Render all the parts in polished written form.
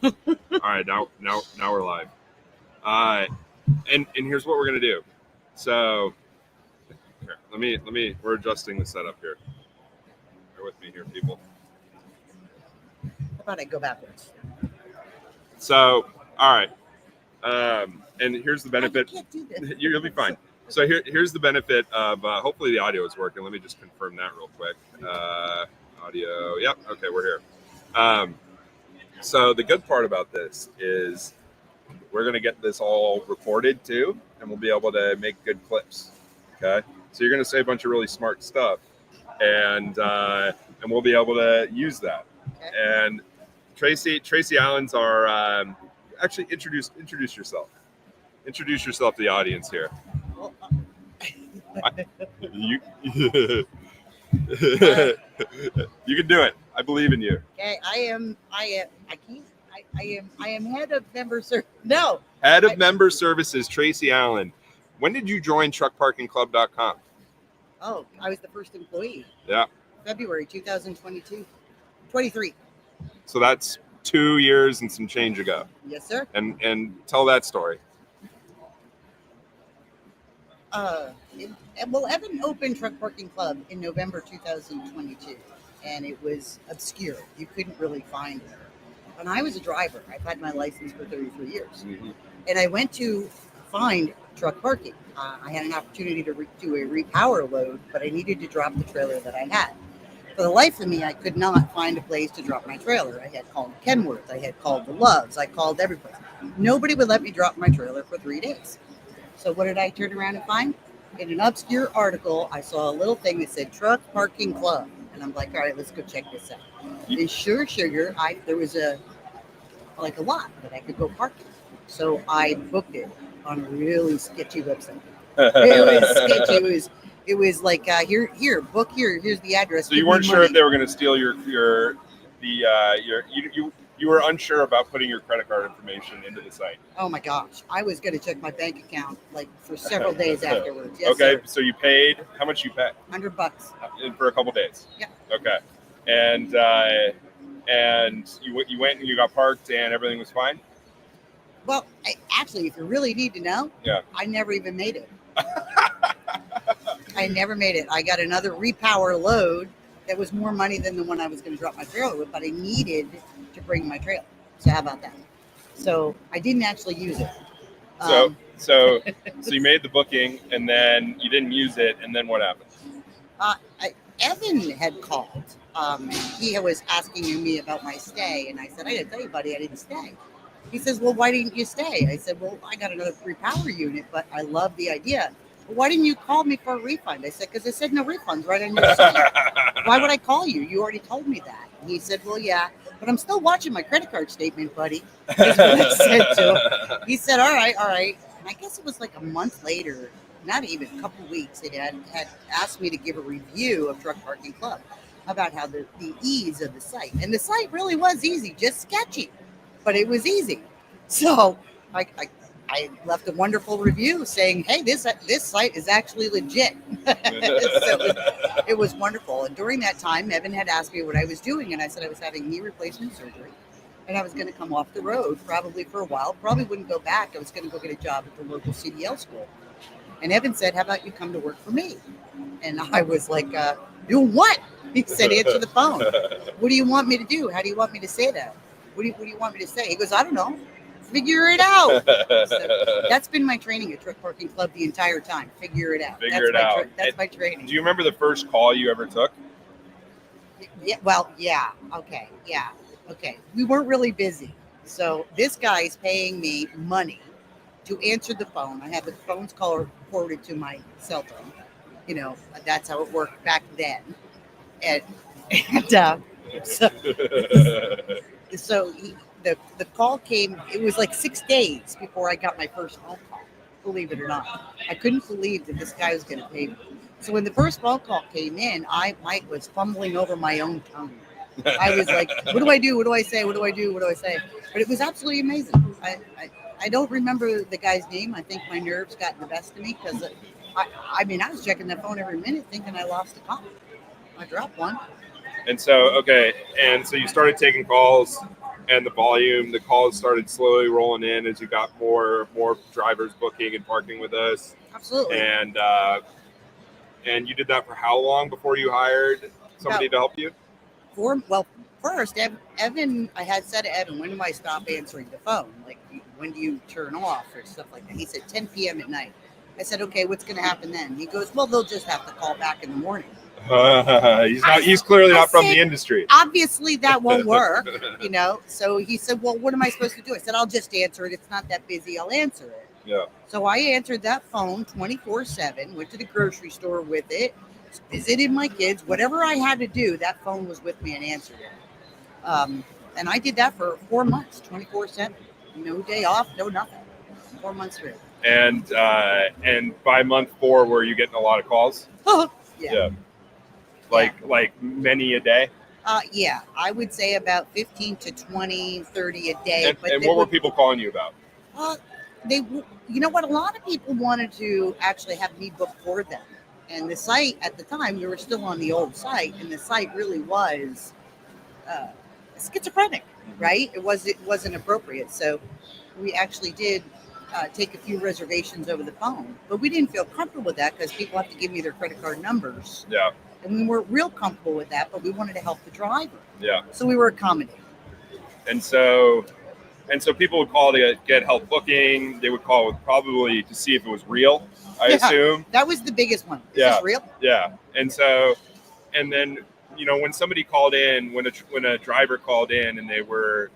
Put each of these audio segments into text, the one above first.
All right, now we're live. And here's what we're gonna do. So, here, let me. We're adjusting the setup here. Bear with me here, people. How about I go backwards? So, all right. And here's the I benefit. can't do this. You'll be fine. So here's the benefit of hopefully the audio is working. Let me just confirm that real quick. Audio. Yep. Okay, we're here. So the good part about this is we're going to get this all recorded too, and we'll be able to make good clips. Okay, so you're going to say a bunch of really smart stuff, and we'll be able to use that. Okay. And Tracy Allen's our actually introduce yourself. Introduce yourself to the audience here. Well, You you can do it. I believe in you. okay, I am head of member service. No, Head of Member Services, Tracy Allen. When did you join TruckParkingClub.com? oh, I was the first employee. Yeah. February 2022, 23. So that's 2 years and some change ago. Yes, sir. And tell that story. Well, Evan opened Truck Parking Club in November 2022, and it was obscure. You couldn't really find it. And I was a driver. I've had my license for 33 years. Mm-hmm. And I went to find truck parking. I had an opportunity to do a repower load, but I needed to drop the trailer that I had. For the life of me, I could not find a place to drop my trailer. I had called Kenworth. I had called the Loves. I called every place. Nobody would let me drop my trailer for 3 days. So what did I turn around and find? In an obscure article, I saw a little thing that said Truck Parking Club. And I'm like, all right, let's go check this out. And sure, sugar, there was a lot that I could go park in. So I booked it on a really sketchy website. It was sketchy. It was like, book here. Here's the address. So you weren't sure if they were going to steal you were unsure about putting your credit card information into the site. Oh my gosh. I was going to check my bank account like for several days afterwards. Yes, okay. Sir. So you paid, how much you pay? $100. For a couple days. Yeah. Okay. And you went and you got parked and everything was fine? Well, actually, if you really need to know, yeah, I never even made it. I never made it. I got another repower load that was more money than the one I was going to drop my trailer with, but I needed to bring my trailer. So how about that? So I didn't actually use it. So you made the booking and then you didn't use it, and then what happened? Evan had called. He was asking me about my stay, and I said, I didn't tell you, buddy, I didn't stay. He says, well, why didn't you stay? I said, well, I got another repower unit, but I love the idea. Well, why didn't you call me for a refund? I said, because it said no refunds right on your site. Why would I call you? You already told me that. And he said, well, yeah, but I'm still watching my credit card statement, buddy. Is what I said to him. He said, all right. And I guess it was like a month later, not even a couple of weeks, it had asked me to give a review of Truck Parking Club about how the ease of the site. And the site really was easy, just sketchy, but it was easy. So I left a wonderful review saying, hey, this site is actually legit. So it was wonderful. And during that time, Evan had asked me what I was doing. And I said I was having knee replacement surgery. And I was going to come off the road probably for a while. Probably wouldn't go back. I was going to go get a job at the local CDL school. And Evan said, how about you come to work for me? And I was like, do what? He said, answer the phone. What do you want me to do? How do you want me to say that? What do you want me to say? He goes, I don't know. Figure it out. So that's been my training at Truck Parking Club the entire time. Figure it out. That's my training. Do you remember the first call you ever took? Yeah. Well, yeah. Okay. Yeah. Okay. We weren't really busy. So this guy's paying me money to answer the phone. I have the phone's call forwarded to my cell phone. You know, that's how it worked back then. So the call came, it was like 6 days before I got my first phone call, believe it or not. I couldn't believe that this guy was going to pay me. So when the first phone call came in, I was fumbling over my own tongue. I was like, what do I do? What do I say? What do I do? What do I say? But it was absolutely amazing. I don't remember the guy's name. I think my nerves got the best of me because I was checking that phone every minute thinking I lost a call. I dropped one. And so, okay. And so you started taking calls and the volume, the calls started slowly rolling in as you got more drivers booking and parking with us. Absolutely. And you did that for how long before you hired somebody to help you? First, Evan, I had said to Evan, when do I stop answering the phone? Like, when do you turn off or stuff like that? He said 10 p.m. at night. I said, okay, what's going to happen then? He goes, well, they'll just have to call back in the morning. He's clearly not from the industry. Obviously, that won't work, you know. So he said, well, what am I supposed to do? I said, I'll just answer it. It's not that busy. I'll answer it. Yeah. So I answered that phone 24/7, went to the grocery store with it, visited my kids, whatever I had to do, that phone was with me and answered it. And I did that for 4 months, 24/7. No day off, no nothing. 4 months straight. And by month 4, were you getting a lot of calls? Yeah. Like many a day? Yeah, I would say about 15 to 20, 30 a day. And what were people calling you about? You know what? A lot of people wanted to actually have me book for them. And the site at the time, we were still on the old site, and the site really was schizophrenic, right? It wasn't appropriate. So we actually did take a few reservations over the phone, but we didn't feel comfortable with that because people have to give me their credit card numbers. Yeah. And we weren't real comfortable with that, but we wanted to help the driver. Yeah. So we were accommodating. And so people would call to get help booking. They would call probably to see if it was real, I assume. That was the biggest one. Is this real? Yeah. And then, you know, when somebody called in, when a driver called in and they were,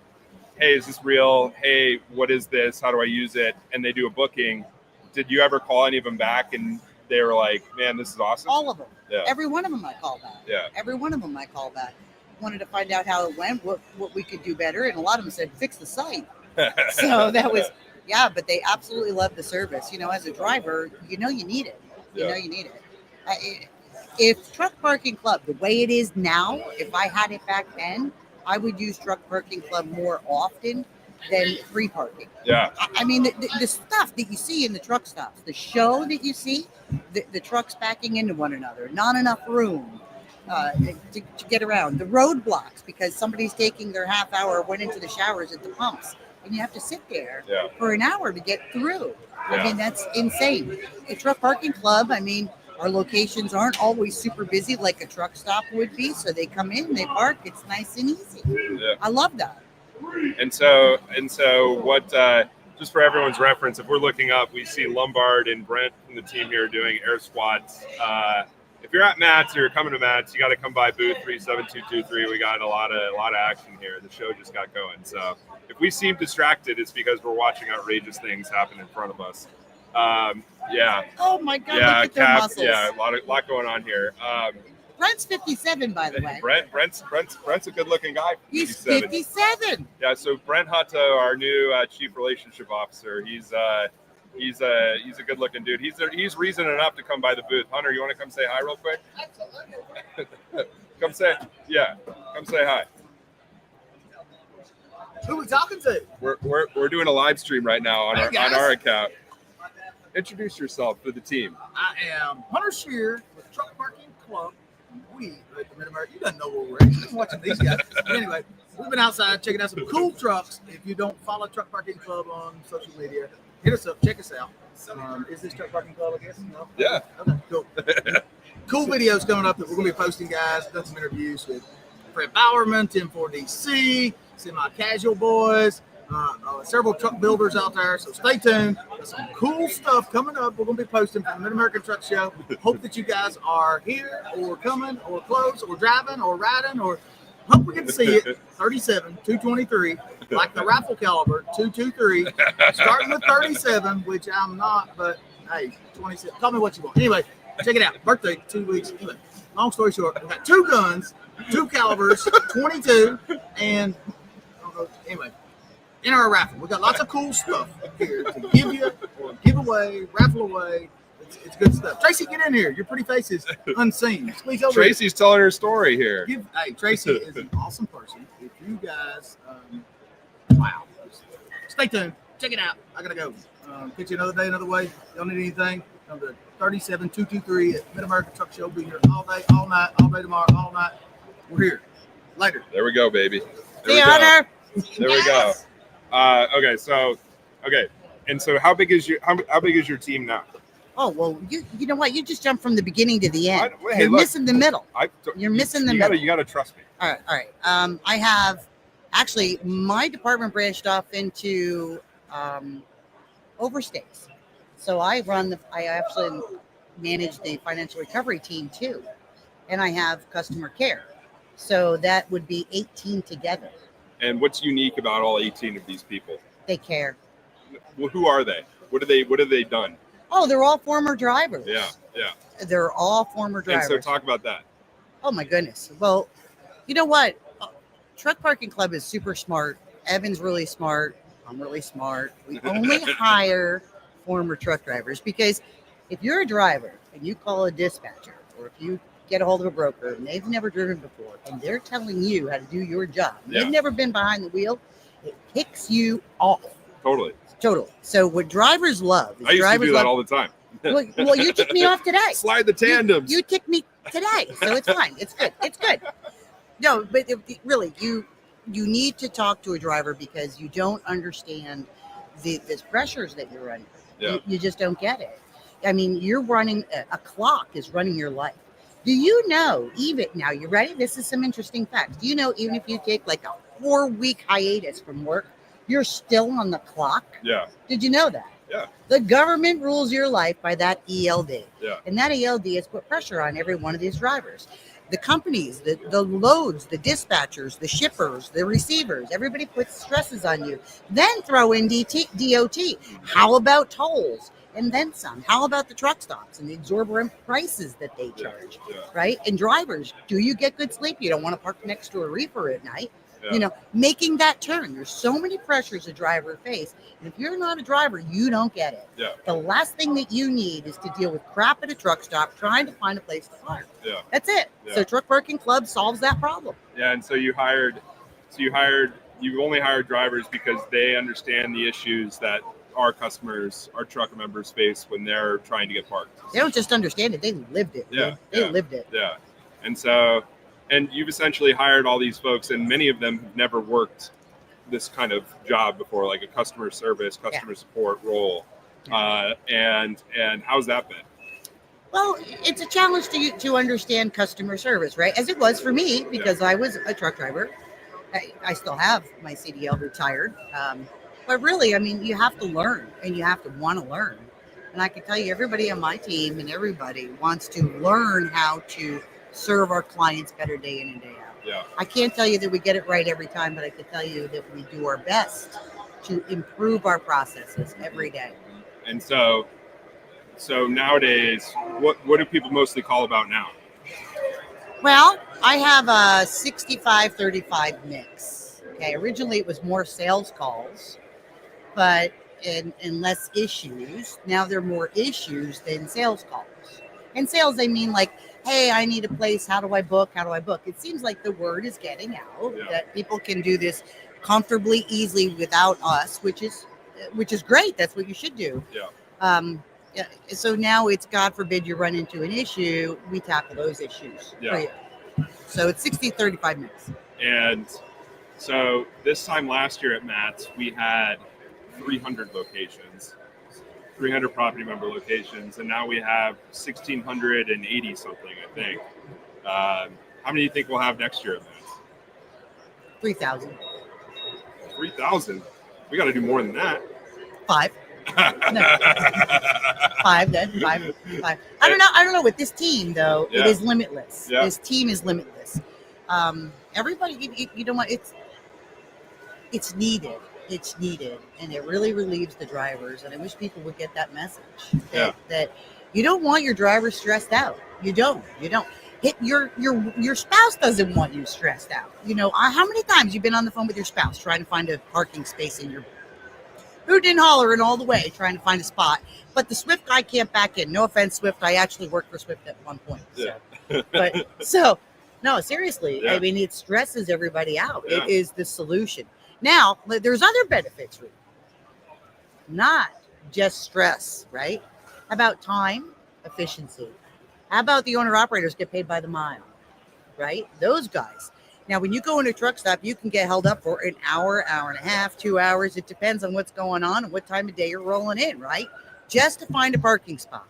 hey, is this real? Hey, what is this? How do I use it? And they do a booking. Did you ever call any of them back and they were like, man, this is awesome? All of them. Yeah. Every one of them I called back. Yeah. Every one of them I called back. Wanted to find out how it went, what we could do better. And a lot of them said, fix the site. So that was, but they absolutely loved the service. You know, as a driver, you know you need it. You know you need it. If Truck Parking Club, the way it is now, if I had it back then, I would use Truck Parking Club more often than free parking. Yeah. I mean, the stuff that you see in the truck stops, the show that you see, the trucks backing into one another, not enough room to get around, the roadblocks because somebody's taking their half hour, went into the showers at the pumps, and you have to sit there for an hour to get through. I mean, that's insane. A Truck Parking Club, I mean, our locations aren't always super busy like a truck stop would be, so they come in, they park, it's nice and easy. Yeah. I love that. And so what, just for everyone's reference, if we're looking up, we see Lombard and Brent from the team here doing air squats. If you're at Matt's or you're coming to Matt's, you got to come by booth 37223. We got a lot of action here. The show just got going. So if we seem distracted, it's because we're watching outrageous things happen in front of us. Oh my God! Look at their muscles. Yeah, a lot going on here. Brent's 57, by the way. Brent's a good-looking guy. He's 57. Yeah. So Brent Hutto, our new chief relationship officer, he's a good-looking dude. He's reason enough to come by the booth. Hunter, you want to come say hi real quick? Absolutely. Come say hi. Who are we talking to? We're doing a live stream right now on our account. Introduce yourself to the team. I am Hunter Shear with Truck Parking Club. We at the Mid-America, you don't know where we're at. Just watching these guys. But anyway, we've been outside checking out some cool trucks. If you don't follow Truck Parking Club on social media, hit us up, check us out. Is this Truck Parking Club, I guess? No? Yeah. Okay, cool. Cool videos coming up that we're going to be posting, guys. Done some interviews with Fred Bowerman, Tim 4DC, Semi-Casual Boys, several truck builders out there. So stay tuned. There's some cool stuff coming up. We're going to be posting from the Mid-American Truck Show. Hope that you guys are here or coming or close or driving or riding or hope we get to see it. 37, 223, like the rifle caliber, 223. Starting with 37, which I'm not, but hey, 27. Call me what you want. Anyway, check it out. Birthday, 2 weeks. Anyway, long story short, we got 2 guns, 2 calibers, 22, and anyway. In our raffle, we got lots of cool stuff here to give you or give away, raffle away. It's good stuff. Tracy, get in here. Your pretty face is unseen. Squeeze over. Tracy's telling her story here. Hey, Tracy is an awesome person. If you guys, wow. Stay tuned. Check it out. I gotta go. Catch you another day, another way. Don't need anything. Come to 37223 at Mid-American Truck Show. Be here all day, all night, all day tomorrow, all night. We're here. Later. There we go, baby. See you, Hunter. There we go. Okay. And so how big is your team now? Oh, well, you know what? You just jumped from the beginning to the end. Hey, You're look, missing the middle. You're missing the middle. You gotta trust me. All right. I have actually my department branched off into overstays. So I actually manage the financial recovery team too, and I have customer care. So that would be 18 together. And what's unique about all 18 of these people? They care. Well, who are they? What have they done? Oh, they're all former drivers. Yeah. They're all former drivers. And so talk about that. Oh my goodness. Well, you know what? Truck Parking Club is super smart. Evan's really smart. I'm really smart. We only hire former truck drivers because if you're a driver and you call a dispatcher, or if you get a hold of a broker and they've never driven before and they're telling you how to do your job, they've never been behind the wheel, it picks you off. Totally. So what drivers love is I used to do that all the time. Well, you ticked me off today. Slide the tandems. You ticked me today, so it's fine. It's good. No, but really, you need to talk to a driver because you don't understand the pressures that you're under. Yeah. You just don't get it. I mean, you're running a clock is running your life. Do you know, even now, you ready? This is some interesting facts. Do you know, even if you take like a 4-week hiatus from work, you're still on the clock? Yeah. Did you know that? Yeah. The government rules your life by that ELD. Yeah. And that ELD has put pressure on every one of these drivers. The companies, the loads, the dispatchers, the shippers, the receivers, everybody puts stresses on you. Then throw in DOT. How about tolls? And then some. How about the truck stops and the exorbitant prices that they charge, right? And drivers, do you get good sleep? You don't want to park next to a reefer at night. Yeah. You know, making that turn. There's so many pressures a driver face. And if you're not a driver, you don't get it. Yeah. The last thing that you need is to deal with crap at a truck stop trying to find a place to park. Yeah. That's it. Yeah. So Truck Parking Club solves that problem. Yeah, and so you only hired drivers because they understand the issues that our customers, our trucker members face when they're trying to get parked. They don't just understand it, they lived it. Yeah. They lived it. Yeah. And you've essentially hired all these folks, and many of them have never worked this kind of job before, like a customer service, customer support role. And how's that been? Well, it's a challenge to understand customer service, right? As it was for me, because I was a truck driver. I still have my CDL retired. But really, I mean, you have to learn and you have to want to learn. And I can tell you, everybody on my team and everybody wants to learn how to serve our clients better day in and day out. Yeah. I can't tell you that we get it right every time, but I can tell you that we do our best to improve our processes every day. And so nowadays, what do people mostly call about now? Well, I have a 65-35 mix. Okay, originally it was more sales calls, but and less issues. Now there are more issues than sales calls. And sales, I mean like, hey, I need a place. How do I book? It seems like the word is getting out that people can do this comfortably, easily without us, which is great. That's what you should do. Yeah. So now it's, God forbid you run into an issue, we tackle those issues for you. So it's 60-35 minutes. And so this time last year at Matt's, we had 300 locations, 300 property member locations, and now we have 1,680 something, I think. How many do you think we'll have next year at Matt's? 3,000. 3,000? We got to do more than that. 5. No. 5 then. 5. I don't know. With this team though, it is limitless. Yeah. This team is limitless. Everybody, you know what? It's needed. It's needed, and it really relieves the drivers. And I wish people would get that message that you don't want your driver stressed out. You don't. Your spouse doesn't want you stressed out. You know, how many times you've been on the phone with your spouse trying to find a parking space in your hoot and hollering all the way trying to find a spot, but the Swift guy can't back in. No offense, Swift. I actually worked for Swift at one point. No, seriously. Yeah. I mean, it stresses everybody out. Yeah. It is the solution. Now, there's other benefits, not just stress, right? How about time efficiency? How about the owner operators get paid by the mile, right? Those guys. Now, when you go in a truck stop, you can get held up for an hour, hour and a half, 2 hours. It depends on what's going on and what time of day you're rolling in, right? Just to find a parking spot.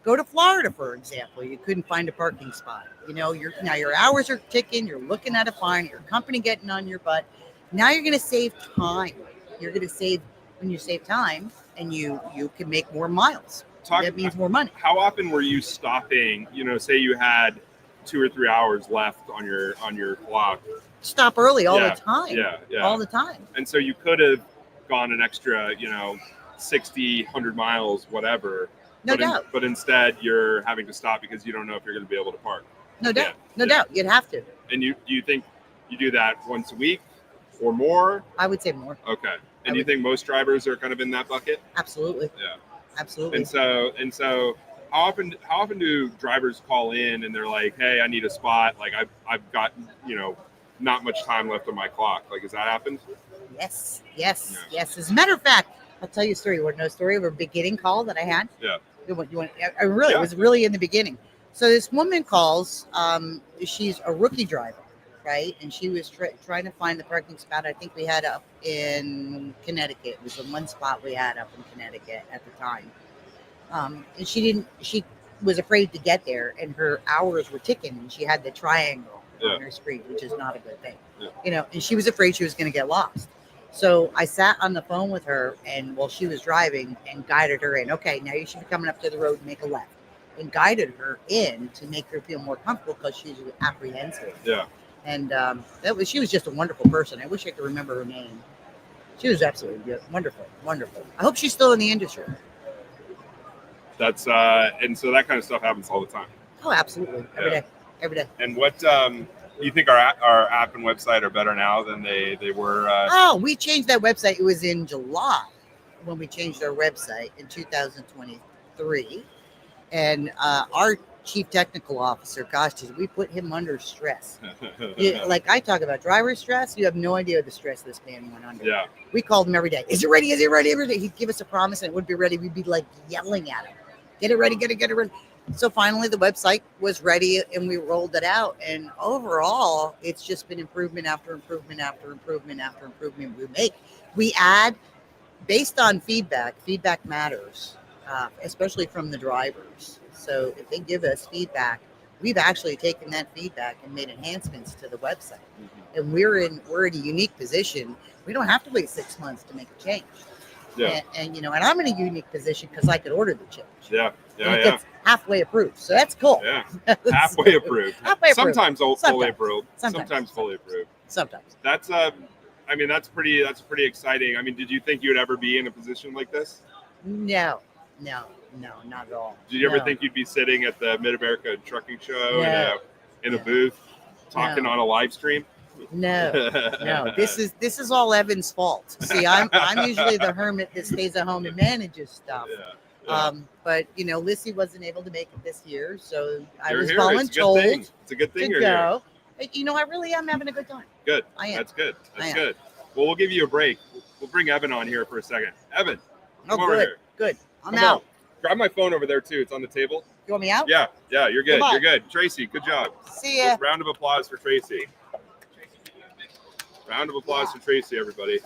Go to Florida, for example. You couldn't find a parking spot. You know, now your hours are ticking. You're looking at a fine. Your company getting on your butt. Now you're going to save time. You're going to save when you save time, and you can make more miles. That means more money. How often were you stopping? You know, say you had 2 or 3 hours left on your clock. Stop early all the time. Yeah. All the time. And so you could have gone an extra, 60, 100 miles, whatever. No doubt. But instead, you're having to stop because you don't know if you're going to be able to park. No doubt. No doubt. You'd have to. And do you think you do that once a week or more? I would say more. Okay. And you think most drivers are kind of in that bucket? Absolutely. Yeah. Absolutely. And so how often do drivers call in and they're like, hey, I need a spot. Like I've got, not much time left on my clock. Like, has that happened? Yes. As a matter of fact, I'll tell you a story. You want to know a story of a beginning call that I had? Yeah. It was really in the beginning. So this woman calls. She's a rookie driver, right? And she was trying to find the parking spot. I think we had up in Connecticut. It was the one spot we had up in Connecticut at the time. And she was afraid to get there, and her hours were ticking, and she had the triangle on her screen, which is not a good thing. Yeah. And she was afraid she was going to get lost. So I sat on the phone with her, and while she was driving, and guided her in. Okay, now you should be coming up to the road and make a left, and guided her in to make her feel more comfortable because she was apprehensive. Yeah. And she was just a wonderful person. I wish I could remember her name. She was absolutely good. Wonderful. I hope she's still in the industry. That's and so that kind of stuff happens all the time. Oh, absolutely. Every day. And what you think our app and website are better now than they were? We changed that website. It was in July when we changed our website in 2023. And our chief technical officer, gosh, did we put him under stress? Like I talk about driver stress, you have no idea the stress this man went under. Yeah. We called him every day. Is it ready? Is it ready? Every day. He'd give us a promise and it would be ready. We'd be like yelling at him. Get it ready, get it ready. So finally the website was ready and we rolled it out. And overall, it's just been improvement after improvement after improvement after improvement we make. We add based on feedback. Feedback matters, especially from the drivers. So if they give us feedback, we've actually taken that feedback and made enhancements to the website. Mm-hmm. And we're in a unique position. We don't have to wait 6 months to make a change. Yeah. And I'm in a unique position because I could order the change. Yeah. It gets halfway approved. So that's cool. Yeah. Halfway approved. Sometimes fully approved. Sometimes fully approved. Sometimes. That's that's pretty exciting. I mean, did you think you'd ever be in a position like this? No, not at all. Did you ever think you'd be sitting at the Mid-America Trucking Show in a booth talking on a live stream? No. This is all Evan's fault. See, I'm usually the hermit that stays at home and manages stuff. Yeah. But Lissy wasn't able to make it this year, so I was voluntold. It's a good thing you're here. I really am having a good time. Good. I am. That's good. Well, we'll give you a break. We'll bring Evan on here for a second. Evan, come over here. Good. I'm come out. On. Grab my phone over there too. It's on the table. You want me out? Yeah, you're good. Goodbye. You're good. Tracy, good job. See ya. Round of applause for Tracy. Round of applause for Tracy, everybody.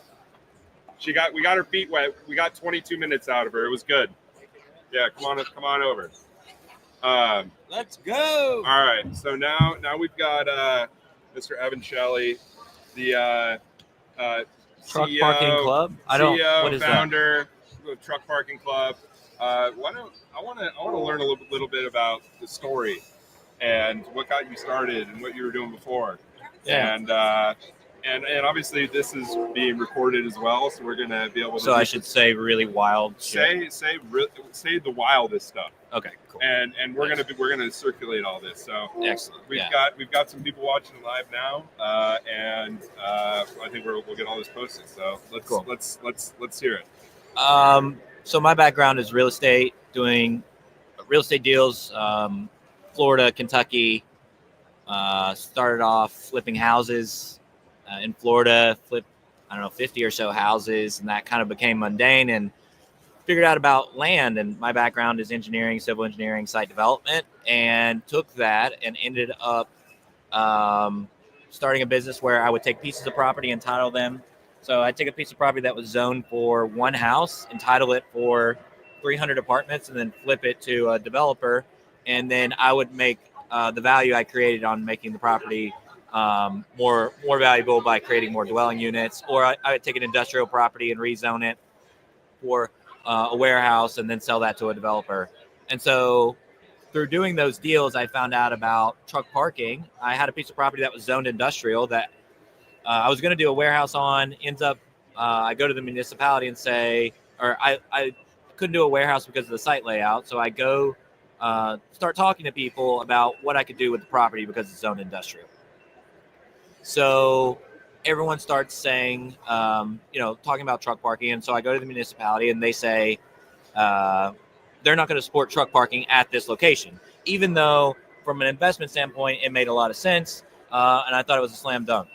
We got her feet wet. We got 22 minutes out of her. It was good. Yeah, come on over. Let's go. All right. So now we've got Mr. Evan Shelley, the Truck CEO, Parking Club. What is founder of Truck Parking Club. I want to learn a little bit about the story and what got you started and what you were doing before. Yeah. And obviously this is being recorded as well, so we're gonna be able to. So I should say really wild. Say the wildest stuff. Okay, cool. And we're gonna circulate all this. So excellent. We've got some people watching live now, and I think we'll get all this posted. So let's hear it. So my background is real estate, doing real estate deals, Florida, Kentucky. Started off flipping houses. In Florida, flipped, 50 or so houses, and that kind of became mundane and figured out about land. And my background is engineering, civil engineering, site development, and took that and ended up starting a business where I would take pieces of property and title them. So I'd take a piece of property that was zoned for one house, entitle it for 300 apartments, and then flip it to a developer. And then I would make the value I created on making the property more valuable by creating more dwelling units. Or I would take an industrial property and rezone it for a warehouse and then sell that to a developer. And so through doing those deals, I found out about truck parking. I had a piece of property that was zoned industrial that I was going to do a warehouse on. Ends up, I go to the municipality and say, or I couldn't do a warehouse because of the site layout. So I go start talking to people about what I could do with the property because it's zoned industrial. So everyone starts saying, talking about truck parking. And so I go to the municipality and they say, they're not going to support truck parking at this location, even though from an investment standpoint, it made a lot of sense. And I thought it was a slam dunk,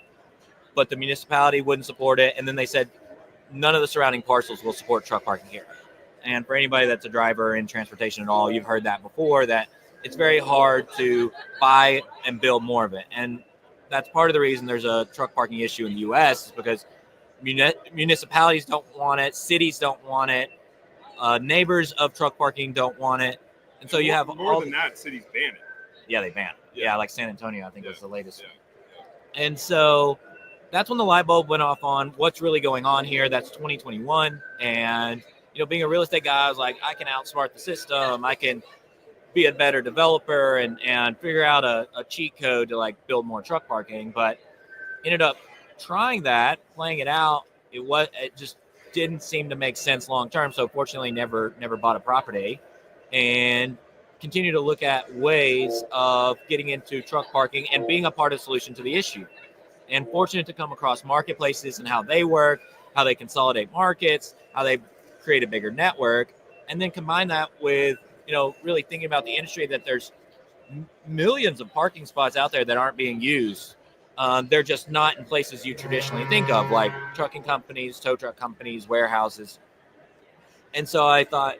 but the municipality wouldn't support it. And then they said, none of the surrounding parcels will support truck parking here. And for anybody that's a driver in transportation at all, you've heard that before, that it's very hard to buy and build more of it. And that's part of the reason there's a truck parking issue in the U.S. is because municipalities don't want it, cities don't want it, neighbors of truck parking don't want it. And so you have more than that, cities ban it. Yeah, they ban it. Yeah, like San Antonio, I think was the latest. Yeah. And so that's when the light bulb went off on what's really going on here. That's 2021. And, being a real estate guy, I was like, I can outsmart the system. I can be a better developer and figure out a cheat code to like build more truck parking. But ended up trying that, playing it out. It just didn't seem to make sense long term. So fortunately, never bought a property, and continue to look at ways of getting into truck parking and being a part of the solution to the issue. And fortunate to come across marketplaces and how they work, how they consolidate markets, how they create a bigger network, and then combine that with, really thinking about the industry, that there's millions of parking spots out there that aren't being used. They're just not in places you traditionally think of, like trucking companies, tow truck companies, warehouses. And so I thought,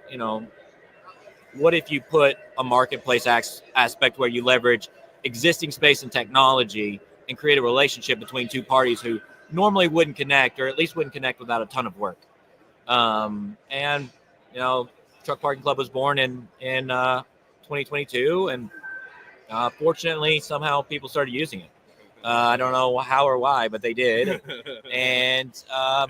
what if you put a marketplace aspect where you leverage existing space and technology and create a relationship between two parties who normally wouldn't connect, or at least wouldn't connect without a ton of work. Truck Parking Club was born in 2022, and fortunately, somehow people started using it. I don't know how or why, but they did. And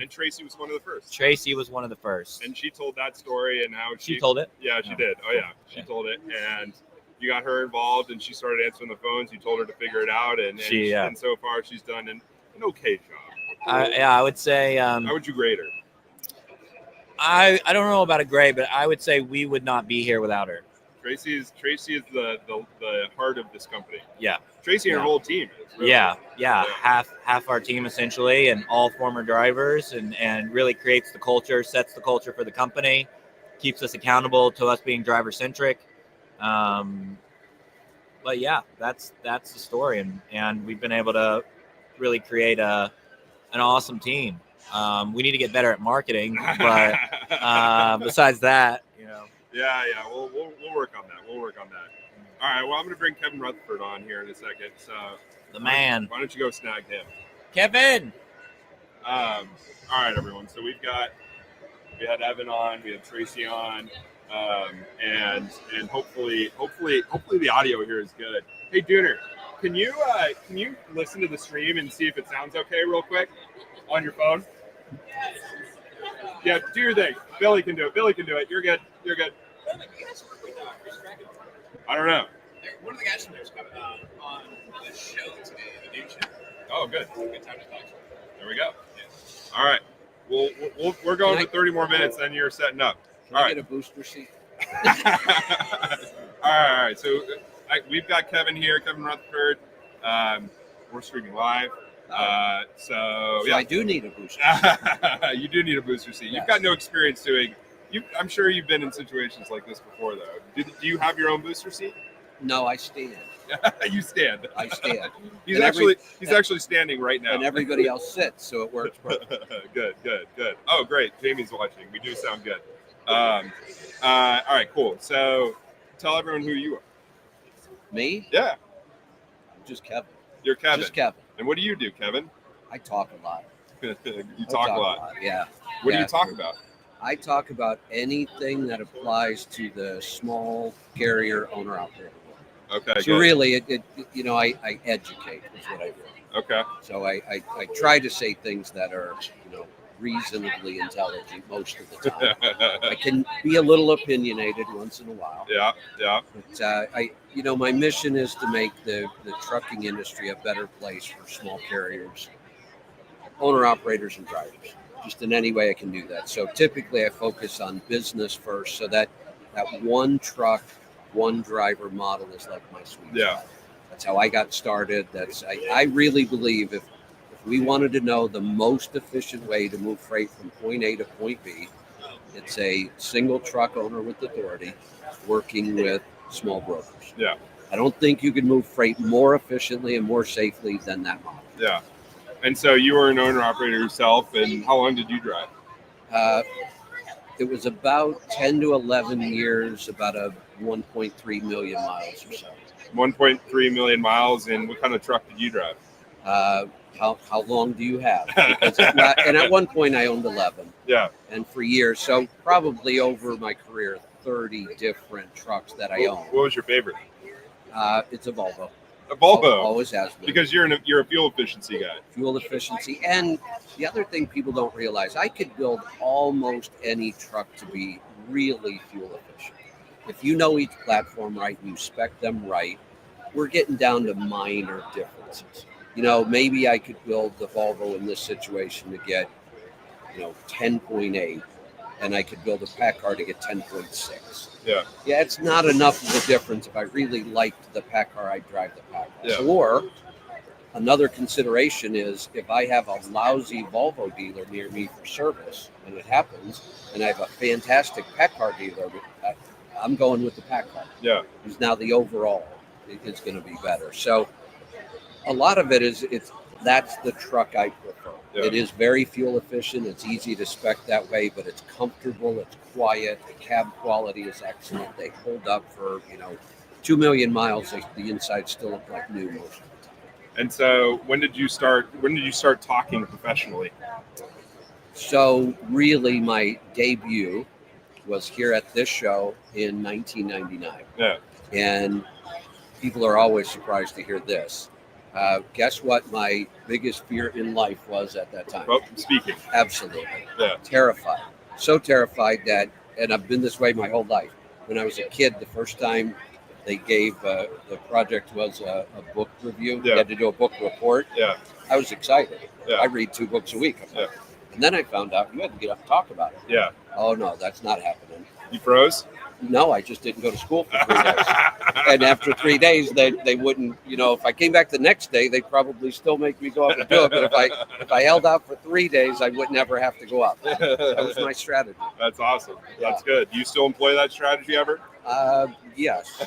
Tracy was one of the first. Tracy was one of the first. And she told that story and how she told it? Yeah, she did. Oh, yeah. She told it. And you got her involved, and she started answering the phones. You told her to figure it out. And so far, she's done an okay job. I would say. How would you grade her? I don't know about a grade, but I would say we would not be here without her. Tracy is the heart of this company. Yeah. Tracy and her whole team. Really, yeah. Half our team essentially, and all former drivers, and really creates the culture, sets the culture for the company, keeps us accountable to us being driver centric. But yeah, that's the story, and we've been able to really create an awesome team. We need to get better at marketing, but besides that, Yeah, we'll work on that. All right, well, I'm going to bring Kevin Rutherford on here in a second. So the man. Why don't you go snag him? Kevin! All right, everyone. So we had Evan on, we had Tracy on, and hopefully the audio here is good. Hey, Dooner, can you listen to the stream and see if it sounds okay real quick on your phone? Yeah, do your thing. Billy can do it. You're good. I don't know. One of the guys from there is coming on the show today, the new show. Oh, good. Good time to talk to him. There we go. Yeah. All right. We're going for 30 more minutes, then you're setting up. Can I get a booster seat? All right. So we've got Kevin here, Kevin Rutherford. We're streaming live. So I do need a booster seat. You do need a booster seat. Yes. You've got no experience doing. I'm sure you've been in situations like this before, though. Do you have your own booster seat? No, I stand. You stand. I stand. He's actually standing right now. And everybody else sits, so it works perfect. Good. Oh, great. Jamie's watching. We do sound good. All right, cool. So tell everyone who you are. Me? Yeah. Just Kevin. You're Kevin. Just Kevin. And what do you do, Kevin? I talk a lot. You I talk a lot. Yeah. What do Yeah. you talk about? I talk about anything that applies to the small carrier owner operator world. Okay, So good. really, I educate is what I do. Okay. So I try to say things that are, reasonably intelligent most of the time. I can be a little opinionated once in a while. Yeah. But my mission is to make the trucking industry a better place for small carriers, owner operators, and drivers. Just in any way I can do that. So typically I focus on business first, so that one truck, one driver model is like my sweet Yeah. spot. That's how I got started. I really believe if we wanted to know the most efficient way to move freight from point A to point B, it's a single truck owner with authority working with small brokers. Yeah. I don't think you can move freight more efficiently and more safely than that model. Yeah. And so you were an owner operator yourself, and how long did you drive? It was about 10 to 11 years, about a 1.3 million miles or so. 1.3 million miles, and what kind of truck did you drive? How long do you have? Because and at one point I owned 11. Yeah. And for years, so probably over my career, 30 different trucks that I own. What was your favorite? It's a Volvo. A Volvo. Always has been. Because you're a fuel efficiency guy. Fuel efficiency. And the other thing people don't realize, I could build almost any truck to be really fuel efficient. If you know each platform right and you spec them right, we're getting down to minor differences. Maybe I could build the Volvo in this situation to get, 10.8, and I could build a Packard to get 10.6. Yeah. Yeah, it's not enough of a difference. If I really liked the Packard, I'd drive the Packard. Yeah. Or another consideration is if I have a lousy Volvo dealer near me for service, and it happens, and I have a fantastic Packard dealer, I'm going with the Packard. Yeah. Because now the overall is going to be better. So a lot of it is that's the truck I prefer. Yeah. It is very fuel efficient. It's easy to spec that way, but it's comfortable. It's quiet. The cab quality is excellent. They hold up for 2 million miles. The inside still look like new most of the time. And so, when did you start talking professionally? So really, my debut was here at this show in 1999. Yeah. And people are always surprised to hear this. Guess what my biggest fear in life was at that time? Well, speaking. Absolutely. Yeah. Terrified. So terrified that, and I've been this way my whole life. When I was a kid, the first time they gave, the project was a book review. Yeah. You had to do a book report. Yeah. I was excited. Yeah. I read 2 books a week. Yeah. And then I found out you had to get up and talk about it. Yeah. Oh, no, that's not happening. You froze? No, I just didn't go to school for 3 days. And after 3 days, they wouldn't, if I came back the next day, they'd probably still make me go up and do it. But if I held out for 3 days, I would never have to go up. That was my strategy. That's awesome. Yeah. That's good. Do you still employ that strategy ever? Yes.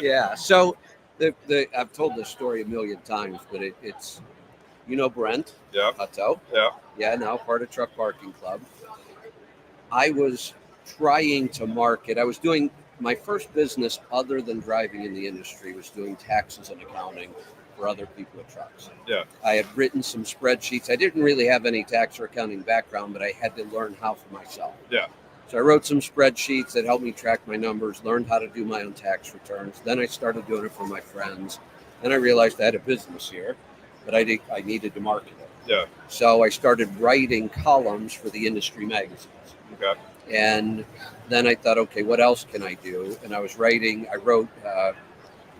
Yeah. So I've told this story a million times, but it's Brent Yeah. Hutto. Yeah. Yeah, now part of Truck Parking Club. I was trying to market. I was doing my first business other than driving in the industry was doing taxes and accounting for other people with trucks. Yeah. I had written some spreadsheets. I didn't really have any tax or accounting background, but I had to learn how for myself. Yeah. So I wrote some spreadsheets that helped me track my numbers, learned how to do my own tax returns. Then I started doing it for my friends. Then I realized I had a business here, but I needed to market it. Yeah. So I started writing columns for the industry magazines. Okay. And then I thought, okay, what else can I do? And I wrote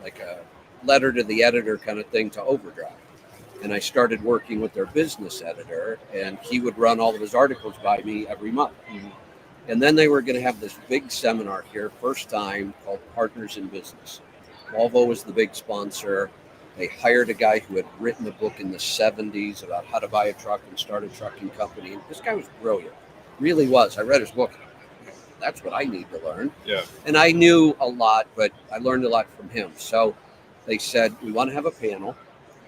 like a letter to the editor kind of thing to Overdrive. And I started working with their business editor, and he would run all of his articles by me every month. Mm-hmm. And then they were going to have this big seminar here, first time, called Partners in Business. Volvo was the big sponsor. They hired a guy who had written a book in the 70s about how to buy a truck and start a trucking company. And this guy was brilliant. Really was. I read his book. That's what I need to learn. Yeah. And I knew a lot, but I learned a lot from him. So they said, we want to have a panel.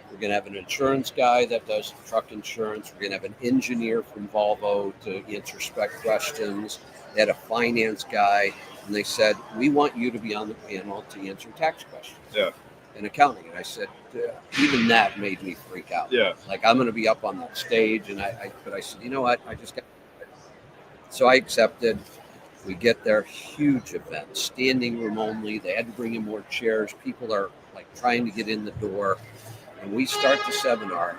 We're going to have an insurance guy that does truck insurance. We're going to have an engineer from Volvo to answer spec questions. They had a finance guy. And they said, we want you to be on the panel to answer tax questions. Yeah. in accounting. And I said, even that made me freak out. Yeah. Like, I'm going to be up on that stage. But I said, you know what? I just got. So I accepted. We get there, huge event, standing room only. They had to bring in more chairs. People are like trying to get in the door. And we start the seminar.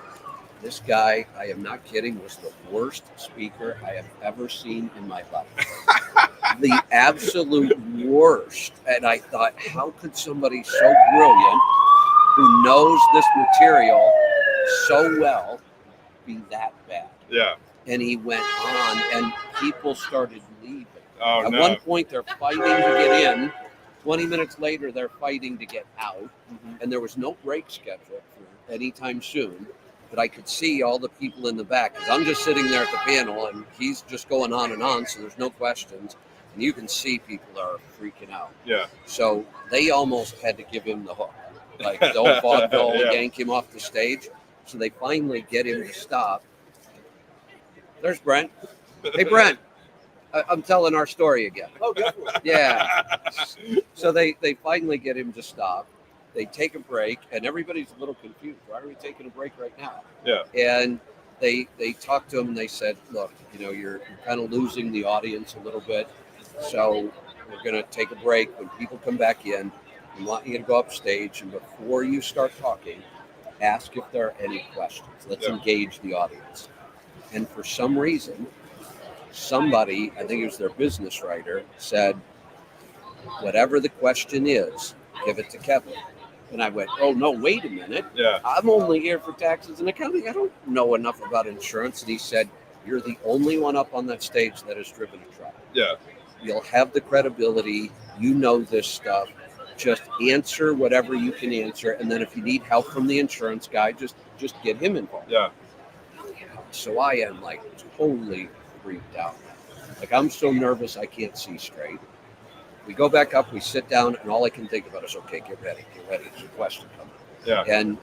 This guy, I am not kidding, was the worst speaker I have ever seen in my life. The absolute worst. And I thought, how could somebody so brilliant, who knows this material so well, be that bad? Yeah. And he went on, and people started leaving. Oh, At no. one point, they're fighting to get in. 20 minutes later, they're fighting to get out. And there was no break scheduled for any time soon. But I could see all the people in the back, because I'm just sitting there at the panel, and he's just going on and on, so there's no questions. And you can see people are freaking out. Yeah. So they almost had to give him the hook. Like, don't vaudeville, Yeah. yank him off the stage. So they finally get him to stop. There's Brent. Hey, Brent. I'm telling our story again. Oh, go for it. Yeah. So they finally get him to stop. They take a break, and everybody's a little confused. Why are we taking a break right now? Yeah. And they talked to him, and they said, look, you're kind of losing the audience a little bit. So we're going to take a break. When people come back in, we want you to go upstage, and before you start talking, ask if there are any questions. Let's engage the audience. And for some reason, somebody, I think it was their business writer, said, whatever the question is, give it to Kevin. And I went, oh, no, wait a minute. Yeah. I'm only here for taxes and accounting. I don't know enough about insurance. And he said, you're the only one up on that stage that has driven a truck. Yeah. You'll have the credibility. You know this stuff. Just answer whatever you can answer. And then if you need help from the insurance guy, just get him involved. Yeah. So I am like totally freaked out. Like, I'm so nervous I can't see straight. We go back up, we sit down, and all I can think about is, okay, get ready. There's a question coming. Yeah. And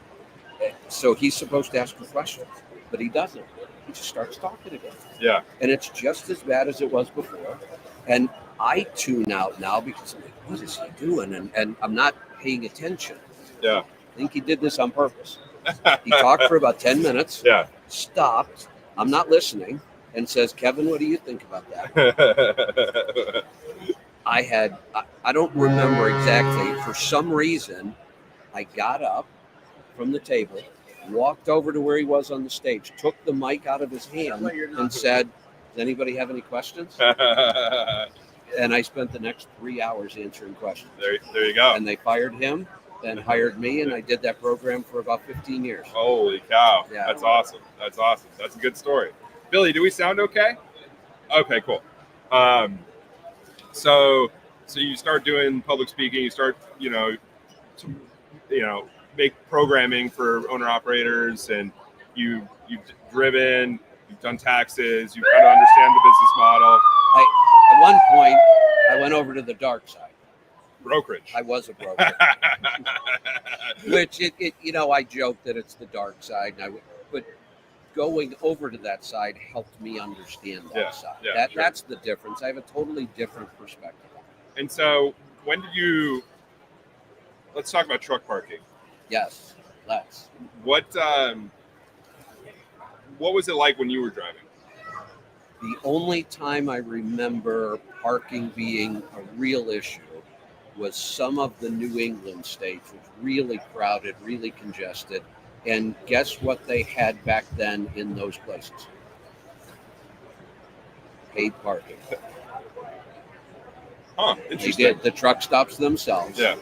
so he's supposed to ask a question, but he doesn't. He just starts talking again. Yeah. And it's just as bad as it was before. And I tune out now because I'm like, what is he doing? And I'm not paying attention. Yeah. I think he did this on purpose. He talked for about 10 minutes, Yeah. stopped. I'm not listening, and says, Kevin, what do you think about that? I don't remember exactly. For some reason, I got up from the table, walked over to where he was on the stage, took the mic out of his hand, and said, does anybody have any questions? And I spent the next 3 hours answering questions. There you go. And they fired him, then hired me, and I did that program for about 15 years. Holy cow. Yeah. That's awesome. That's awesome. That's a good story. Billy, do we sound okay? Okay, cool. So you start doing public speaking, you start, make programming for owner operators, and you've driven, you've done taxes, you kind of understand the business model. At one point, I went over to the dark side. Brokerage. I was a broker. Which I joke that it's the dark side, but going over to that side helped me understand that side. Yeah, sure. That's the difference. I have a totally different perspective. And so, when did you? Let's talk about truck parking. Yes, let's. What was it like when you were driving? The only time I remember parking being a real issue was some of the New England states, which really crowded, really congested. And guess what they had back then in those places? Paid parking. Huh, They interesting. did. The truck stops themselves. Yeah.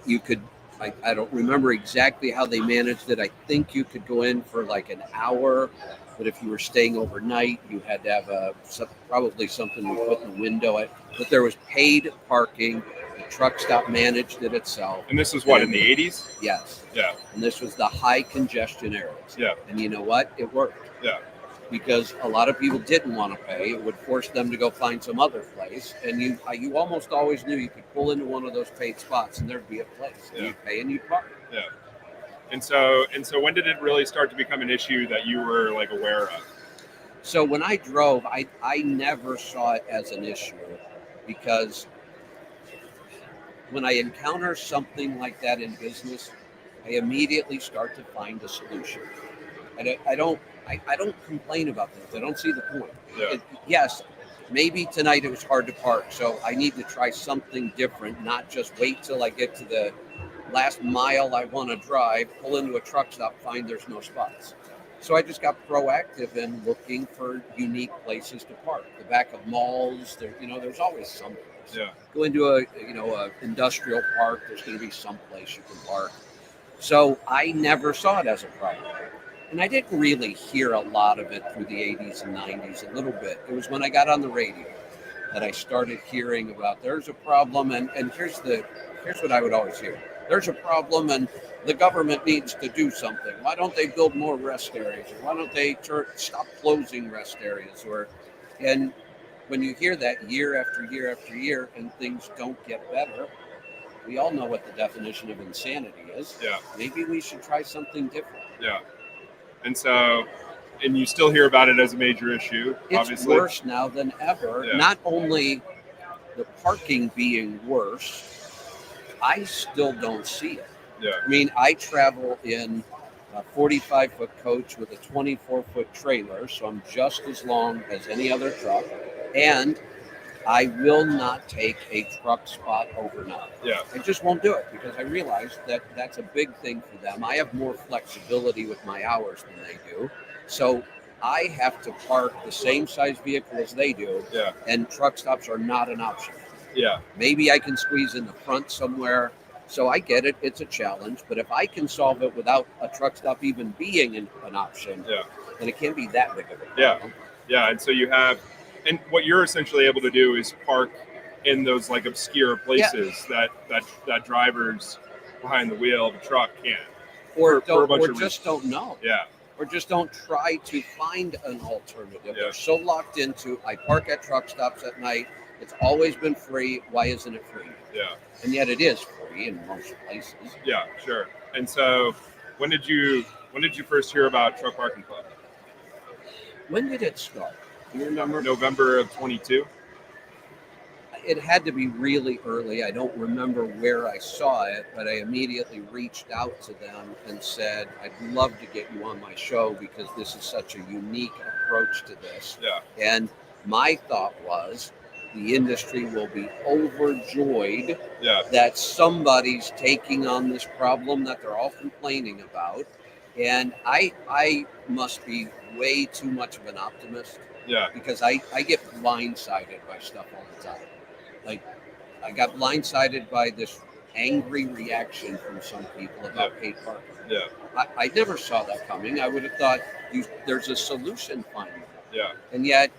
You could, I don't remember exactly how they managed it. I think you could go in for like an hour, but if you were staying overnight, you had to have probably something you put in the window. But there was paid parking. The truck stop managed it itself. And this was what, in the 80s? Yes. Yeah. And this was the high congestion areas. Yeah. And you know what? It worked. Yeah. Because a lot of people didn't want to pay. It would force them to go find some other place. And you almost always knew you could pull into one of those paid spots and there'd be a place. And you'd pay and you'd park. Yeah. And so when did it really start to become an issue that you were like aware of? So when I drove, I never saw it as an issue, because when I encounter something like that in business, I immediately start to find a solution. And I don't complain about things. I don't see the point. Yeah. Yes, maybe tonight it was hard to park, so I need to try something different, not just wait till I get to the last mile I want to drive, pull into a truck stop, find there's no spots. So I just got proactive in looking for unique places to park. The back of malls, there's always some place. Yeah. Go into a industrial park, there's going to be some place you can park. So I never saw it as a problem. And I didn't really hear a lot of it through the 80s and 90s, a little bit. It was when I got on the radio that I started hearing about there's a problem, and here's what I would always hear. There's a problem, and the government needs to do something. Why don't they build more rest areas? Or why don't they stop closing rest areas? And when you hear that year after year after year and things don't get better, we all know what the definition of insanity is. Yeah. Maybe we should try something different. Yeah. And you still hear about it as a major issue, It's obviously. worse now than ever. Yeah. Not only the parking being worse, I still don't see it. Yeah. I mean, I travel in a 45-foot coach with a 24-foot trailer, so I'm just as long as any other truck. And I will not take a truck spot overnight. Yeah. I just won't do it because I realize that that's a big thing for them. I have more flexibility with my hours than they do. So I have to park the same size vehicle as they do. Yeah. And truck stops are not an option. Yeah. Maybe I can squeeze in the front somewhere. So I get it. It's a challenge. But if I can solve it without a truck stop even being an option, Yeah. then it can't be that big of a Yeah. problem. Yeah. And so and what you're essentially able to do is park in those like obscure places that drivers behind the wheel of a truck can't. Or for a bunch of just reasons. don't know. Yeah. Or just don't try to find an alternative. Yeah. They're so locked into, I park at truck stops at night. It's always been free. Why isn't it free? Yeah. And yet it is free in most places. Yeah. Sure. And so, when did you first hear about Truck Parking Club? When did it start? Do you remember? November of 22. It had to be really early. I don't remember where I saw it, but I immediately reached out to them and said, I'd love to get you on my show because this is such a unique approach to this. Yeah. And my thought was the industry will be overjoyed Yeah. that somebody's taking on this problem that they're all complaining about. And I must be way too much of an optimist Yeah. because I get blindsided by stuff all the time. Like, I got blindsided by this angry reaction from some people about paid parking. Yeah. I never saw that coming. I would have thought there's a solution finally. Yeah. And yet,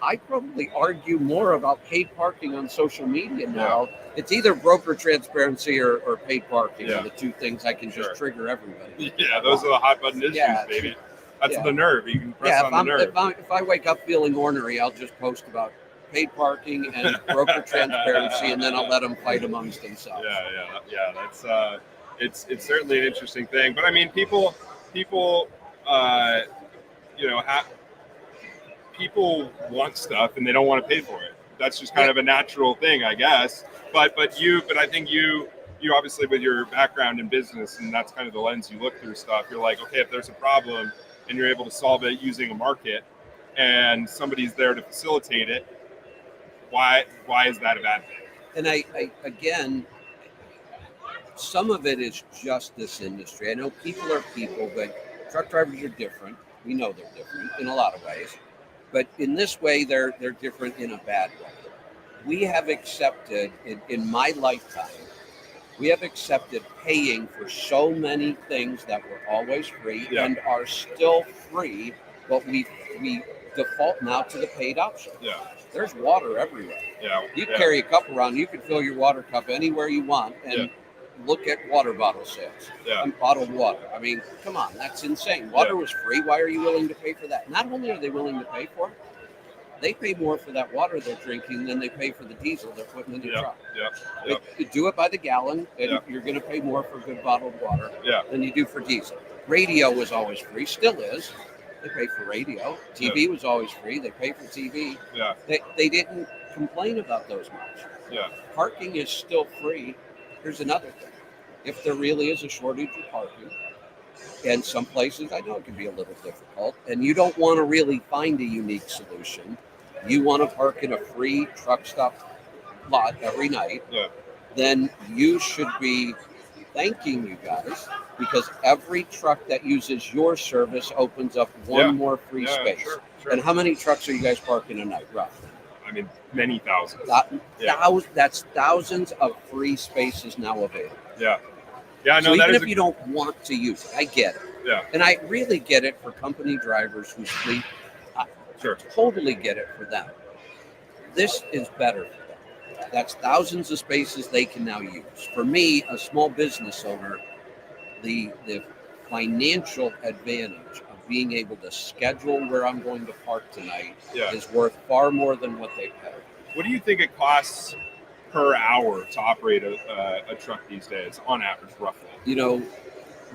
I probably argue more about paid parking on social media now. It's either broker transparency or paid parking Yeah. are the two things I can just Sure. trigger everybody. Yeah. Those are the hot button issues, Yeah. baby. That's Yeah. the nerve. You can press on the nerve. If I wake up feeling ornery, I'll just post about paid parking and broker transparency, and then I'll let them fight amongst themselves. Yeah. That's it's certainly an interesting thing. But I mean, people, people want stuff and they don't want to pay for it. That's just kind of a natural thing, I guess. But I think you obviously with your background in business and that's kind of the lens you look through stuff. You're like, okay, if there's a problem and you're able to solve it using a market and somebody's there to facilitate it, why is that a bad thing? And I again, some of it is just this industry. I know people are people, but truck drivers are different. We know they're different in a lot of ways. But in this way, they're different in a bad way. We have accepted, in my lifetime, we have accepted paying for so many things that were always free and are still free, but we default now to the paid option. Yeah. There's water everywhere. Yeah. You carry a cup around, you can fill your water cup anywhere you want and look at water bottle sales and bottled water. I mean, come on, that's insane. Water was free. Why are you willing to pay for that? Not only are they willing to pay for it, they pay more for that water they're drinking than they pay for the diesel they're putting in their truck. You do it by the gallon, and you're going to pay more for good bottled water than you do for diesel. Radio was always free, still is. They pay for radio. TV was always free. They pay for TV. Yeah. They didn't complain about those much. Yeah. Parking is still free. Here's another thing. if there really is a shortage of parking. And some places I know it can be a little difficult, and you don't want to really find a unique solution. You want to park in a free truck stop lot every night. Yeah. Then you should be thanking you guys, because every truck that uses your service opens up one Yeah. more free Yeah, space. sure. And how many trucks are you guys parking a night, roughly? I mean, many thousands. That's thousands of free spaces now available. Yeah. Yeah, So no, that even is if you don't want to use it, I get it. Yeah. And I really get it for company drivers who sleep. I Sure. totally get it for them. This is better for them. That's thousands of spaces they can now use. For me, a small business owner, the financial advantage of being able to schedule where I'm going to park tonight Yeah. is worth far more than what they pay. What do you think it costs per hour to operate a truck these days, on average, roughly? You know,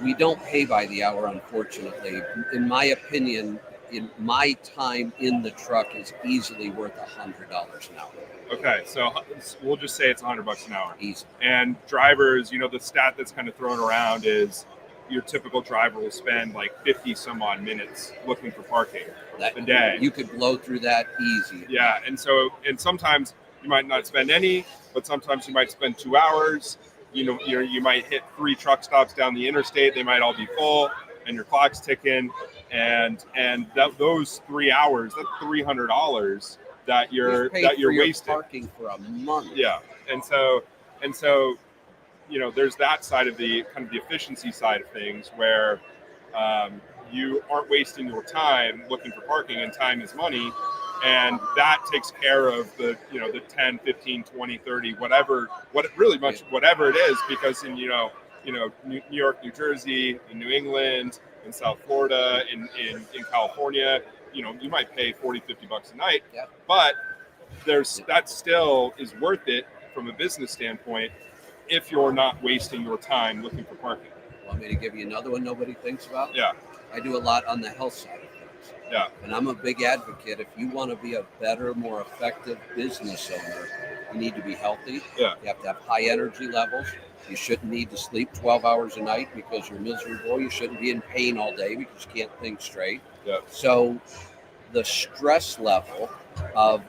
we don't pay by the hour, unfortunately. In my opinion, in my time in the truck is easily worth $100 an hour. Okay, so we'll just say it's $100 an hour. Easy. And drivers, the stat that's kind of thrown around is your typical driver will spend like 50 some odd minutes looking for parking a day. You could blow through that easy. Yeah, and sometimes you might not spend any, but sometimes you might spend 2 hours. You might hit 3 truck stops down the interstate. They might all be full, and your clock's ticking. And those 3 hours, that's $300 that you're wasting. Parking for a month. Yeah, and so there's that side of the kind of the efficiency side of things where you aren't wasting your time looking for parking, and time is money. And that takes care of the 10, 15, 20, 30, whatever it is, because in New York, New Jersey, in New England, in South Florida, in California, you might pay $40, $50 a night, but that still is worth it from a business standpoint if you're not wasting your time looking for parking. Want me to give you another one nobody thinks about? Yeah. I do a lot on the health side of things. Yeah. And I'm a big advocate. If you want to be a better, more effective business owner, you need to be healthy. Yeah. You have to have high energy levels. You shouldn't need to sleep 12 hours a night because you're miserable. You shouldn't be in pain all day because you can't think straight. Yeah. So the stress level of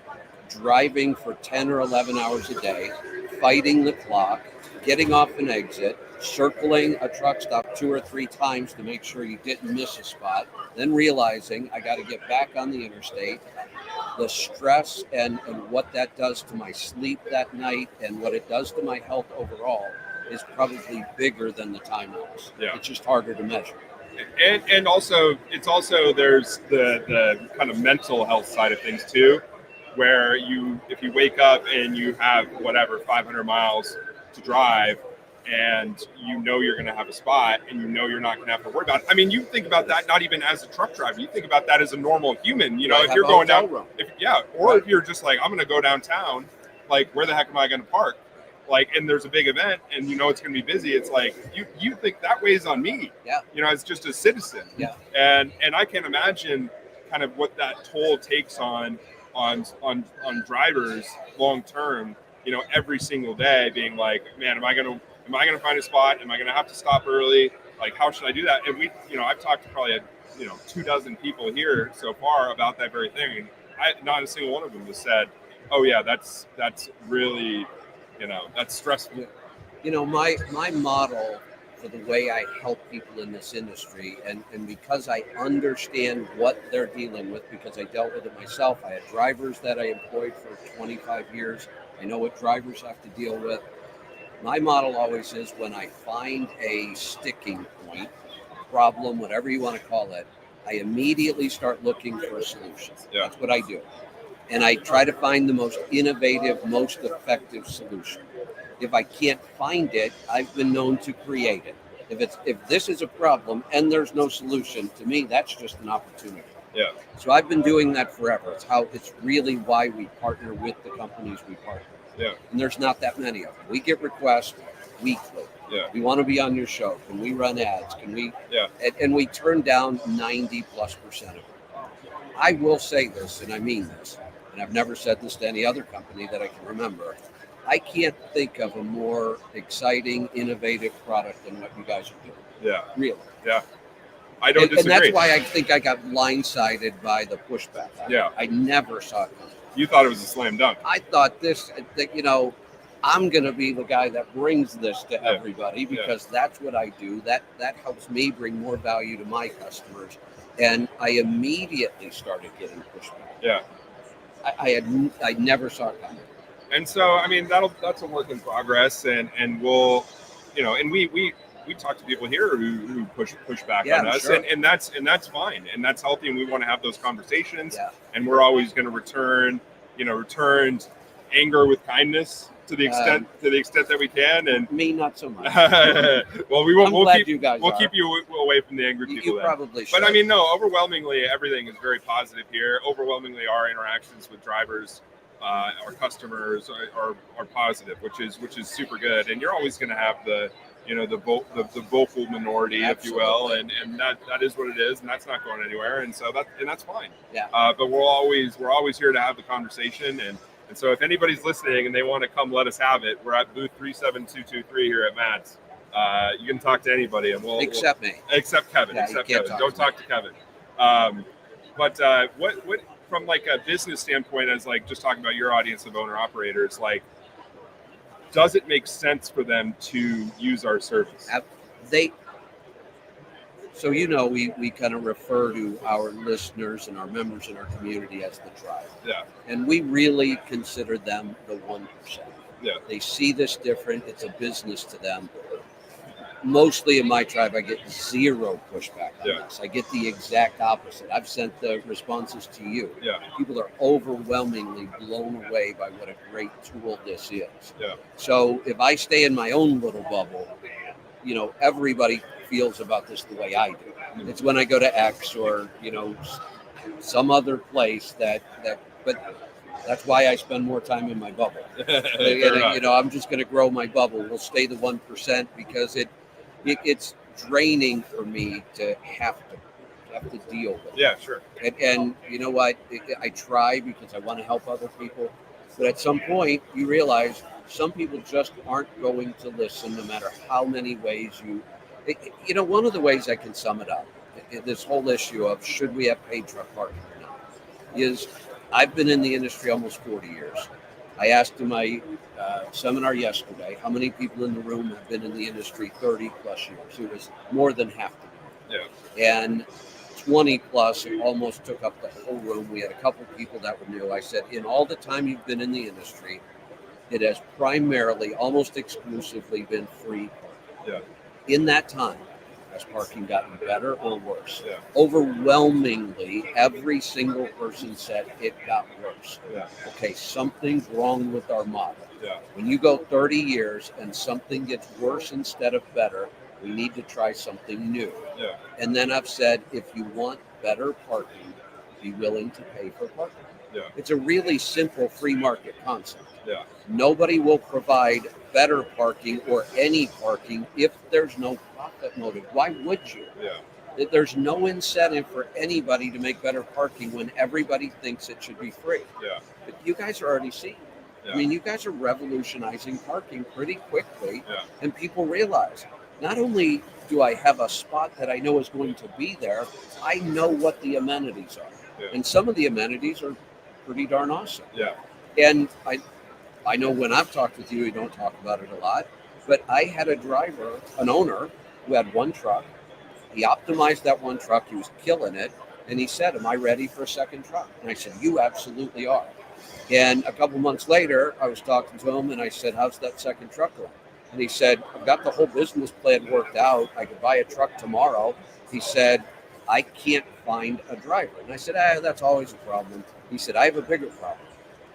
driving for 10 or 11 hours a day, fighting the clock, getting off an exit, circling a truck stop 2 or 3 times to make sure you didn't miss a spot, then realizing I got to get back on the interstate, the stress and what that does to my sleep that night and what it does to my health overall is probably bigger than the time loss. Yeah. It's just harder to measure. And also there's the kind of mental health side of things too, where if you wake up and you have 500 miles to drive, and you're going to have a spot, and you're not going to have to worry about it. I mean, you think about that not even as a truck driver. You think about that as a normal human. If you're going down, if you're just like, I'm going to go downtown, like, where the heck am I going to park? Like, and there's a big event, and it's going to be busy. It's like you think that weighs on me. Yeah. As just a citizen. Yeah. And I can imagine kind of what that toll takes on drivers long term. Every single day being like, man, am I going to find a spot? Am I going to have to stop early? Like, how should I do that? And I've talked to probably 24 people here so far about that very thing. And not a single one of them has said, oh yeah, that's really, that's stressful. My model for the way I help people in this industry, and because I understand what they're dealing with, because I dealt with it myself. I had drivers that I employed for 25 years. I know what drivers have to deal with. My model always is, when I find a sticking point, problem, whatever you want to call it, I immediately start looking for a solution. Yeah. That's what I do. And I try to find the most innovative, most effective solution. If I can't find it, I've been known to create it. If this is a problem and there's no solution, to me, that's just an opportunity. Yeah. So I've been doing that forever. It's really why we partner with the companies we partner with. Yeah. And there's not that many of them. We get requests weekly. Yeah. We want to be on your show. Can we run ads? Can we? Yeah. And we turn down 90+% of it. I will say this, and I mean this, and I've never said this to any other company that I can remember. I can't think of a more exciting, innovative product than what you guys are doing. Yeah. Really. Yeah. I don't And disagree. that's why I think I got blindsided by the pushback. Yeah. I never saw it coming. You thought it was a slam dunk. I thought that I'm going to be the guy that brings this to everybody because that's what I do. That helps me bring more value to my customers. And I immediately started getting pushback. Yeah. I never saw it coming. And so, I mean, that's a work in progress, and we'll, and we talk to people here who push back on us, sure. and that's fine, and that's healthy, and we want to have those conversations, and we're always going to return anger with kindness to the extent that we can, and me not so much. Well, we won't. I'm We'll glad keep you guys. We'll keep you away from the angry people. You probably should. But I mean, no. Overwhelmingly, everything is very positive here. Overwhelmingly, our interactions with drivers, our customers are positive, which is super good. And you're always going to have the vocal minority, Absolutely. if you will, and that is what it is, and that's not going anywhere. And so that's fine. Yeah. But we're always here to have the conversation, and so if anybody's listening and they want to come, let us have it. We're at booth 37223 here at Matt's. You can talk to anybody, and except me, except Kevin. Yeah, except Kevin. Don't talk to Kevin. But what from like a business standpoint, as like just talking about your audience of owner operators, like, does it make sense for them to use our service? So we kind of refer to our listeners and our members in our community as the tribe. Yeah. And we really consider them the 1%. Yeah. They see this different. It's a business to them. Mostly in my tribe, I get zero pushback on this. I get the exact opposite. I've sent the responses to you. Yeah. People are overwhelmingly blown away by what a great tool this is. Yeah. So if I stay in my own little bubble, everybody feels about this the way I do. Mm-hmm. It's when I go to X or some other place that but that's why I spend more time in my bubble. I'm just going to grow my bubble. We'll stay the 1% because it's draining for me to have to deal with. Yeah, sure. And you know what? I try because I want to help other people, but at some point you realize some people just aren't going to listen, no matter how many ways you. One of the ways I can sum it up, this whole issue of should we have paid truck parking or not, is I've been in the industry almost 40 years. I asked in my seminar yesterday how many people in the room have been in the industry 30 plus years. It was more than half the room. Yeah. And 20 plus almost took up the whole room. We had a couple people that were new. I said, in all the time you've been in the industry, it has primarily, almost exclusively been free parking. Yeah. In that time, has parking gotten better or worse? Yeah. Overwhelmingly, every single person said it got worse. Yeah. Okay, something's wrong with our model. Yeah. When you go 30 years and something gets worse instead of better, we need to try something new. Yeah. And then I've said, if you want better parking, be willing to pay for parking. Yeah. It's a really simple free market concept. Yeah. Nobody will provide better parking or any parking if there's no profit motive. Why would you? Yeah. There's no incentive for anybody to make better parking when everybody thinks it should be free. Yeah. But you guys are already seeing. Yeah. I mean, you guys are revolutionizing parking pretty quickly, Yeah. and people realize not only do I have a spot that I know is going to be there, I know what the amenities are. Yeah. And some of the amenities are pretty darn awesome. Yeah. And I know when I've talked with you, you don't talk about it a lot, but I had an owner who had one truck. He optimized that one truck. He was killing it. And he said, am I ready for a second truck? And I said, you absolutely are. And a couple months later, I was talking to him and I said, how's that second truck going? And he said, I've got the whole business plan worked out. I could buy a truck tomorrow. He said, I can't find a driver. And I said, that's always a problem. He said, I have a bigger problem.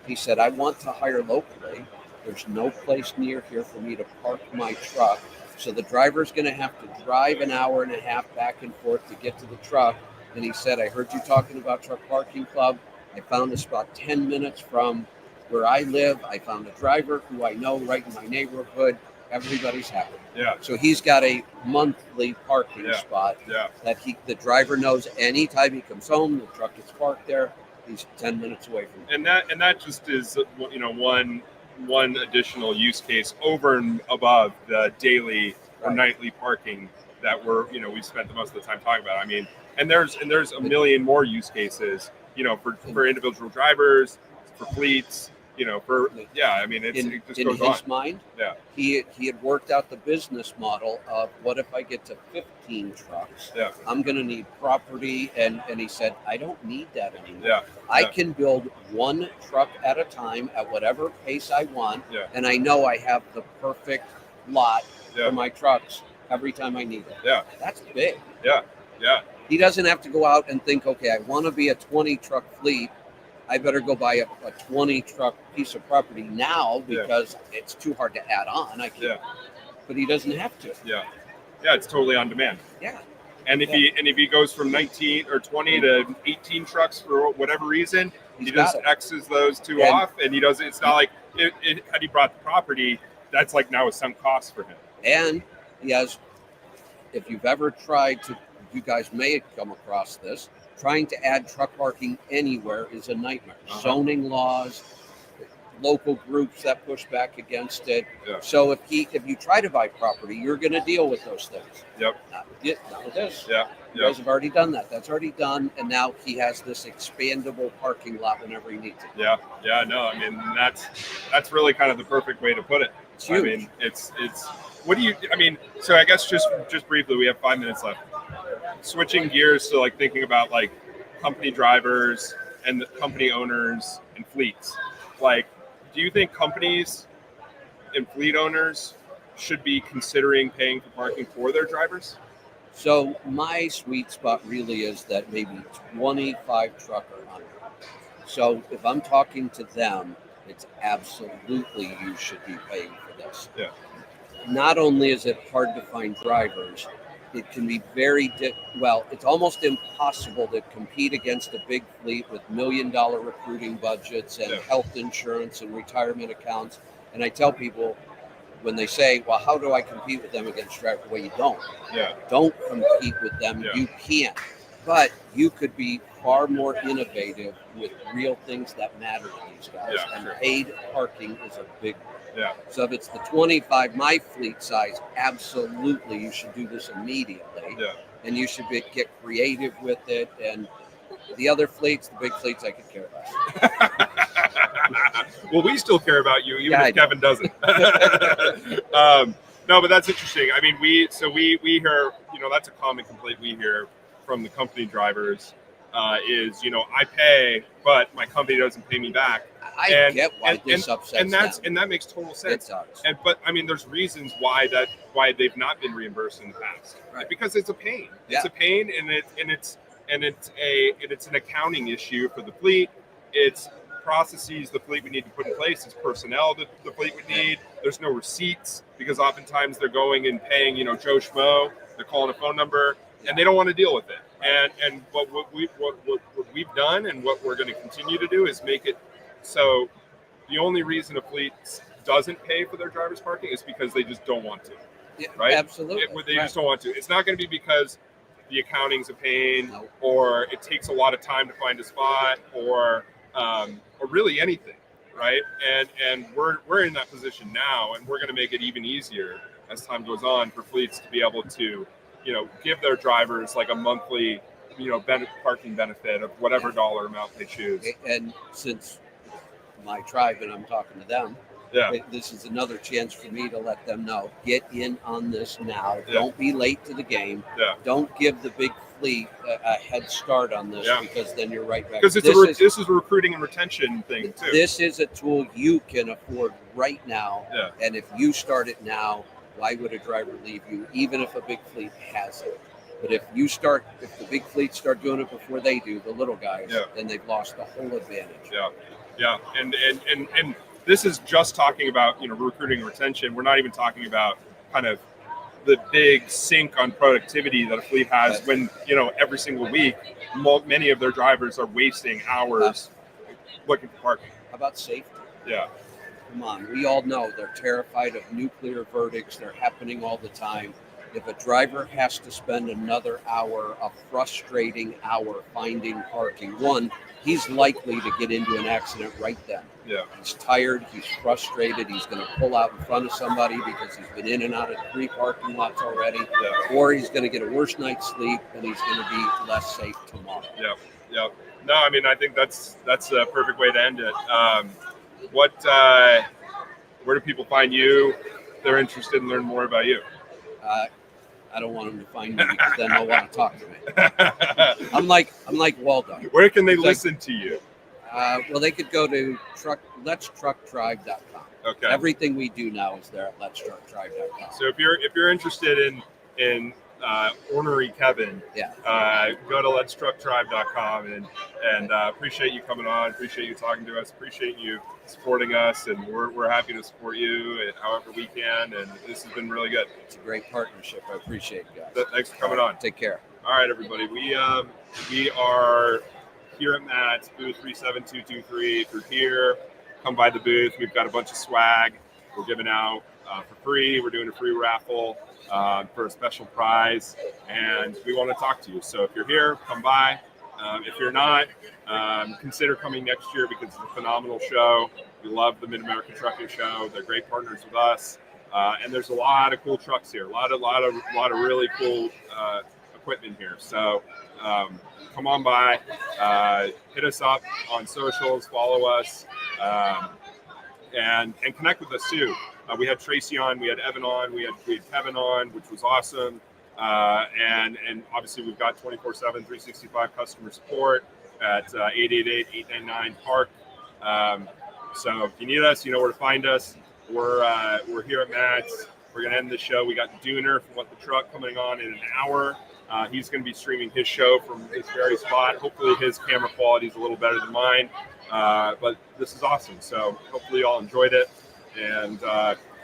He said, I want to hire locally. There's no place near here for me to park my truck. So the driver's going to have to drive an hour and a half back and forth to get to the truck. And he said, I heard you talking about Truck Parking Club. I found a spot 10 minutes from where I live. I found a driver who I know right in my neighborhood. Everybody's happy. Yeah. So he's got a monthly parking spot that the driver knows anytime he comes home, the truck gets parked there. He's 10 minutes away from it. And that just is, one one additional use case over and above the daily or Right. nightly parking that we spent the most of the time talking about. I mean, and there's a million more use cases, for individual drivers, for fleets, I mean, it just in goes on. his mind, Yeah. he had worked out the business model of what if I get to 15 trucks? Yeah. I'm going to need property, and he said, I don't need that anymore. Yeah. I Yeah. can build one truck at a time at whatever pace I want, Yeah. and I know I have the perfect lot Yeah. for my trucks every time I need it. Yeah. That's big. Yeah. Yeah. He doesn't have to go out and think, okay, I want to be a 20 truck fleet. I better go buy a 20 truck piece of property now because it's too hard to add on. I can't. Yeah. But he doesn't have to. Yeah. Yeah. It's totally on demand. Yeah. And if he goes from 19 or 20 to 18 trucks for whatever reason, He's he just got it. X's those two And- off, and he does. It's not like had he brought the property, that's like now a sunk cost for him. And he has, if you've ever tried to, you guys may have come across this, trying to add truck parking anywhere is a nightmare. Uh-huh. Zoning laws, local groups that push back against it. Yeah. So if you try to buy property, you're going to deal with those things. Yep. Not with this. Yeah. You Yeah. guys have already done that. That's already done, and now he has this expandable parking lot whenever he needs it. Yeah. Yeah. No, I mean that's really kind of the perfect way to put it. It's huge. I mean, it's. What do you? I mean, so I guess just briefly, we have 5 minutes left. Switching gears to like thinking about like company drivers and the company owners and fleets. Like, do you think companies and fleet owners should be considering paying for parking for their drivers? So my sweet spot really is that maybe 25 truck or under. So if I'm talking to them, it's absolutely you should be paying for this. Yeah. Not only is it hard to find drivers, it can be it's almost impossible to compete against a big fleet with $1 million recruiting budgets and health insurance and retirement accounts. And I tell people when they say, well, how do I compete with them against drivers? Well, you don't. Yeah. Don't compete with them. Yeah. You can't. But you could be far more innovative with real things that matter to these guys. Yeah, and sure. paid parking is a big one. Yeah. So if it's the 25, my fleet size, absolutely, you should do this immediately. Yeah. And you should get creative with it. And the other fleets, the big fleets, I could care less. Well, we still care about you, even Yeah, if Kevin doesn't. No, but that's interesting. I mean, we hear, that's a common complaint we hear from the company drivers is, I pay, but my company doesn't pay me back. I get why this upsets them. And that makes total sense. It does. But I mean, there's reasons why they've not been reimbursed in the past. Right. Because it's a pain. Yeah. It's a pain, and it's an accounting issue for the fleet. It's processes the fleet would need to put in place. It's personnel that the fleet would need. There's no receipts because oftentimes they're going and paying, Joe Schmo. They're calling a phone number, and they don't want to deal with it. And what we've done and what we're going to continue to do is make it so the only reason a fleet doesn't pay for their driver's parking is because they just don't want to. Yeah, right? Absolutely. They just don't want to. It's not going to be because the accounting's a pain, No. or it takes a lot of time to find a spot, or really anything, right? And we're in that position now, and we're going to make it even easier as time goes on for fleets to be able to, give their drivers like a monthly, parking benefit of whatever dollar amount they choose. And since my tribe and I'm talking to them, Yeah. this is another chance for me to let them know, get in on this now. Yeah. Don't be late to the game. Yeah. Don't give the big fleet a head start on this, Yeah. because then you're right back. Because this is a recruiting and retention thing too. This is a tool you can afford right now. Yeah. And if you start it now, why would a driver leave you, even if a big fleet has it? But if the big fleets start doing it before they do, the little guys, Yeah. then they've lost the whole advantage. Yeah. Yeah. And this is just talking about, recruiting and retention. We're not even talking about kind of the big sink on productivity that a fleet has when, every single week, many of their drivers are wasting hours looking for parking. How about safety? Yeah. Come on, we all know they're terrified of nuclear verdicts. They're happening all the time. If a driver has to spend another hour, a frustrating hour finding parking, one, he's likely to get into an accident right then. Yeah. He's tired, he's frustrated, he's going to pull out in front of somebody because he's been in and out of 3 parking lots already, or he's going to get a worse night's sleep and he's going to be less safe tomorrow. Yeah. No, I mean, I think that's a perfect way to end it. Where do people find you? If they're interested in learning more about you. I don't want them to find me because then they'll want to talk to me. I'm like Waldo. Where can they listen to you? Well, they could go to letstruckdrive.com. Okay. Everything we do now is there at letstruckdrive.com. So if you're interested in ornery Kevin, go to letstruckdrive.com and appreciate you coming on. Appreciate you talking to us. Appreciate you supporting us, and we're happy to support you however we can. And this has been really good. It's a great partnership. I appreciate you guys. Thanks for coming on. Take care. All right, everybody. We are here at Matt's booth 37223. If you're here, come by the booth. We've got a bunch of swag we're giving out for free. We're doing a free raffle for a special prize, and we want to talk to you. So if you're here, come by. If you're not, consider coming next year because it's a phenomenal show. We love the Mid-American Trucking Show. They're great partners with us, and there's a lot of cool trucks here. A lot of really cool equipment here. So come on by, hit us up on socials, follow us, and connect with us too. We had Tracy on, we had Evan on, we had Kevin on, which was awesome. And obviously we've got 24/7, 365 customer support at 888-899-PARK. So if you need us, you know where to find us. We're here at Matt's. We're going to end the show. We got Dooner from What the Truck coming on in an hour. He's going to be streaming his show from his very spot. Hopefully his camera quality is a little better than mine. But this is awesome. So hopefully you all enjoyed it. And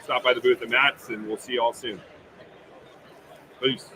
stop by the booth at Matt's, and we'll see you all soon. Peace.